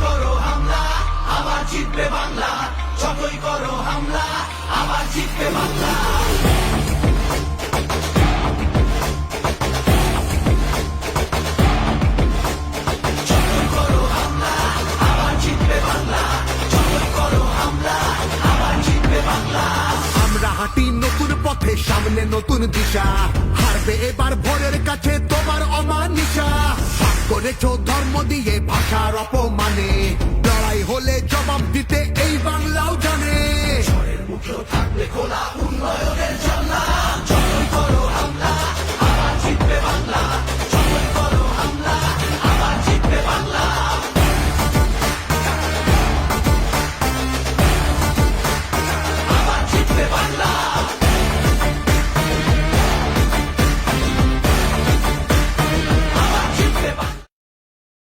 করো হামলা আবার জিতবে বাংলা, যতই করো হামলা আবার জিতবে বাংলা। যতই করো হামলা আবার জিতবে বাংলা, যতই করো হামলা আবার জিতবে বাংলা। আমরা হাঁটি নতুন পথে, সামনে নতুন দিশা, হারবে এবার ভোরের কাছে তোমার অমানিসা। ভাগ করেছো ধর্ম দিয়ে ভাষার অপমানে, লড়াই হলে জবাব দিতে এই বাংলাও জানে। ঝড়ের মুখেও থাকবে খোলা উন্নয়নের জানলা, যতই করো হামলা আবার জিতবে বাংলা,